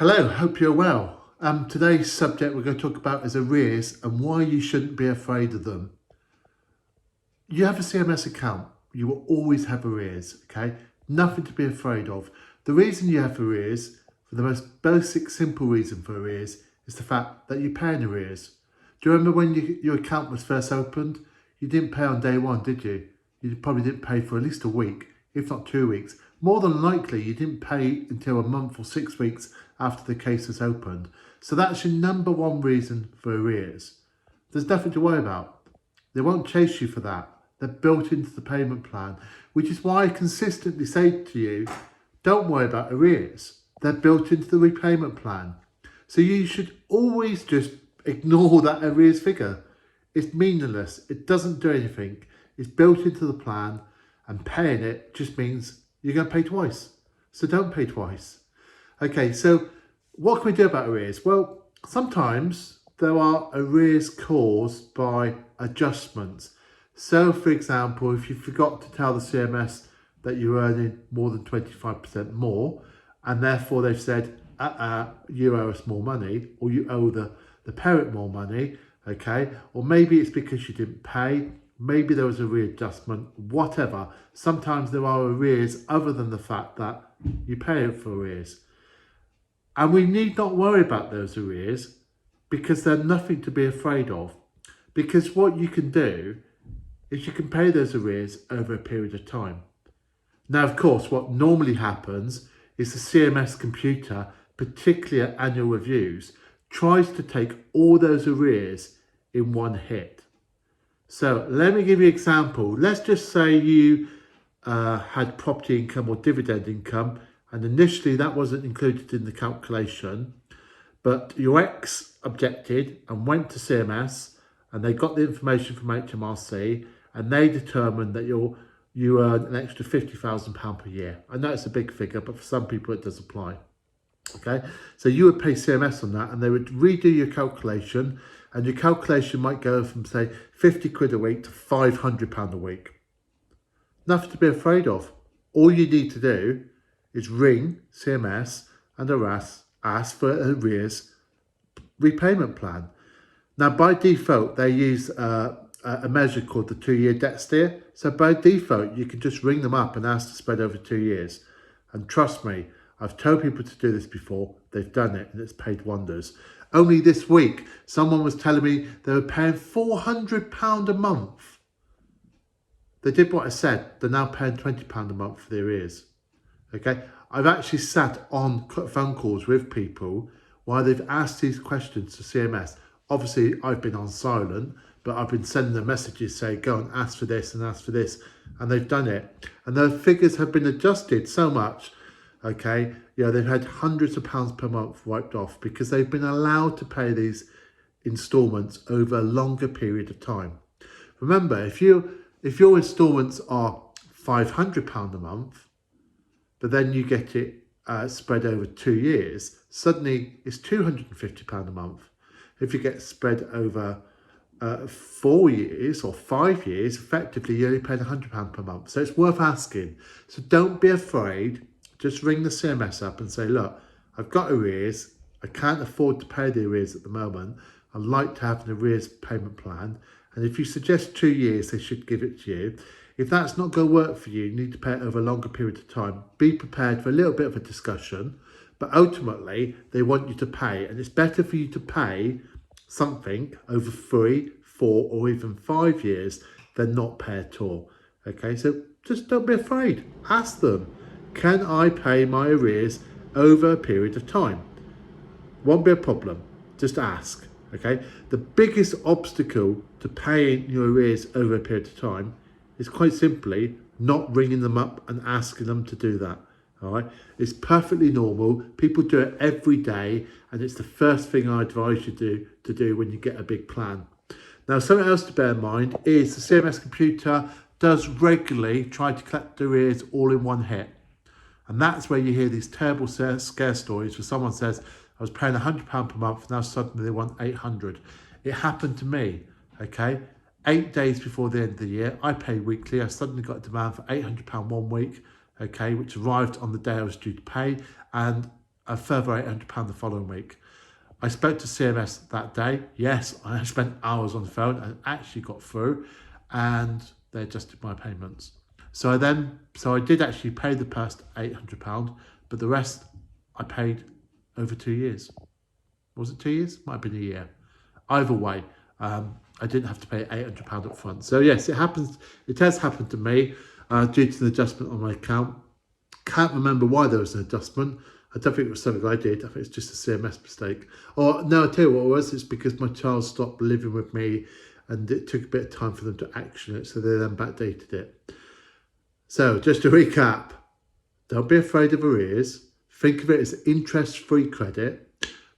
Hello, hope you're well. Today's subject we're going to talk about is arrears and why you shouldn't be afraid of them. You have a CMS account, you will always have arrears, okay? Nothing to be afraid of. The reason you have arrears, for the most basic, simple reason for arrears, is the fact that you pay in arrears. Do you remember when your account was first opened? You didn't pay on day one, did you? You probably didn't pay for at least a week, if not 2 weeks. More than likely, you didn't pay until a month or 6 weeks after the case was opened. So that's your number one reason for arrears. There's nothing to worry about. They won't chase you for that. They're built into the payment plan, which is why I consistently say to you, don't worry about arrears. They're built into the repayment plan. So you should always just ignore that arrears figure. It's meaningless. It doesn't do anything. It's built into the plan, and paying it just means you're going to pay twice. So don't pay twice. Okay, so what can we do about arrears? Well, sometimes there are arrears caused by adjustments. So, for example, if you forgot to tell the CMS that you're earning more than 25% more, and therefore they've said, you owe us more money, or you owe the parent more money, okay? Or maybe it's because you didn't pay, maybe there was a readjustment, whatever. Sometimes there are arrears other than the fact that you pay it for arrears. And we need not worry about those arrears because they're nothing to be afraid of. Because what you can do is you can pay those arrears over a period of time. Now, of course, what normally happens is the CMS computer, particularly at annual reviews, tries to take all those arrears in one hit. So let me give you an example. Let's just say you had property income or dividend income, and initially that wasn't included in the calculation, but your ex objected and went to CMS, and they got the information from HMRC, and they determined that you earn an extra £50,000 per year. I know it's a big figure, but for some people it does apply. Okay, so you would pay CMS on that, and they would redo your calculation, and your calculation might go from, say, 50 quid a week to £500 a week. Nothing to be afraid of. All you need to do is ring CMS and ask for an arrears repayment plan. Now, by default, they use a measure called the 2-year debt steer. So by default, you can just ring them up and ask to spread over 2 years. And trust me, I've told people to do this before. They've done it and it's paid wonders. Only this week, someone was telling me they were paying £400 a month. They did what I said. They're now paying £20 a month for the arrears. Okay, I've actually sat on phone calls with people while they've asked these questions to CMS. Obviously, I've been on silent, but I've been sending them messages saying, go and ask for this and ask for this. And they've done it. And their figures have been adjusted so much. Okay, they've had hundreds of pounds per month wiped off because they've been allowed to pay these instalments over a longer period of time. Remember, if your instalments are £500 a month, but then you get it spread over 2 years, suddenly it's £250 a month. If you get spread over 4 years or 5 years, effectively you only paid £100 per month. So it's worth asking. So don't be afraid. Just ring the CMS up and say, look, I've got arrears. I can't afford to pay the arrears at the moment. I'd like to have an arrears payment plan. And if you suggest 2 years, they should give it to you. If that's not going to work for you, you need to pay it over a longer period of time. Be prepared for a little bit of a discussion, but ultimately they want you to pay. And it's better for you to pay something over 3, 4, or even 5 years than not pay at all. Okay, so just don't be afraid. Ask them, can I pay my arrears over a period of time? Won't be a problem. Just ask. Okay, the biggest obstacle to paying your arrears over a period of time is quite simply not ringing them up and asking them to do that. All right, it's perfectly normal. People do it every day, and it's the first thing I advise you to do when you get a big plan. Now, something else to bear in mind is the CMS computer does regularly try to collect the arrears all in one hit. And that's where you hear these terrible scare stories where someone says, I was paying £100 per month, now suddenly they want £800. It happened to me, okay? 8 days before the end of the year, I pay weekly. I suddenly got a demand for £800 1 week, okay, which arrived on the day I was due to pay. And a further £800 the following week. I spoke to CMS that day. Yes, I spent hours on the phone and actually got through, and they adjusted my payments. So I did actually pay the first £800, but the rest I paid over 2 years. Was it 2 years? Might have been a year. Either way, I didn't have to pay £800 up front. So yes, it happens. It has happened to me due to the adjustment on my account. Can't remember why there was an adjustment. I don't think it was something I did. I think it's just a CMS mistake. Or no, I tell you what it was. It's because my child stopped living with me, and it took a bit of time for them to action it, so they then backdated it. So just to recap, don't be afraid of arrears. Think of it as interest-free credit.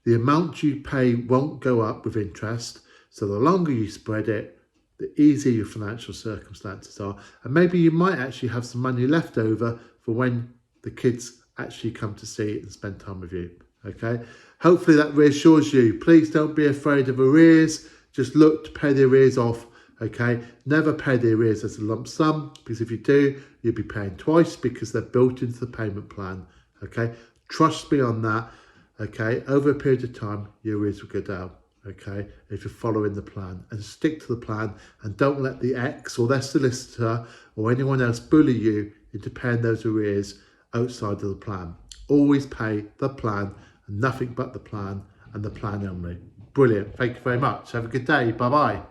The amount you pay won't go up with interest. So the longer you spread it, the easier your financial circumstances are. And maybe you might actually have some money left over for when the kids actually come to see it and spend time with you. Okay. Hopefully that reassures you. Please don't be afraid of arrears. Just look to pay the arrears off. Okay. Never pay the arrears as a lump sum, because if you do, you'll be paying twice because they're built into the payment plan. Okay. Trust me on that. Okay. Over a period of time, your arrears will go down. Okay, if you're following the plan, and stick to the plan, and don't let the ex or their solicitor or anyone else bully you into paying those arrears outside of the plan. Always pay the plan and nothing but the plan, and the plan only. Brilliant. Thank you very much. Have a good day. Bye bye.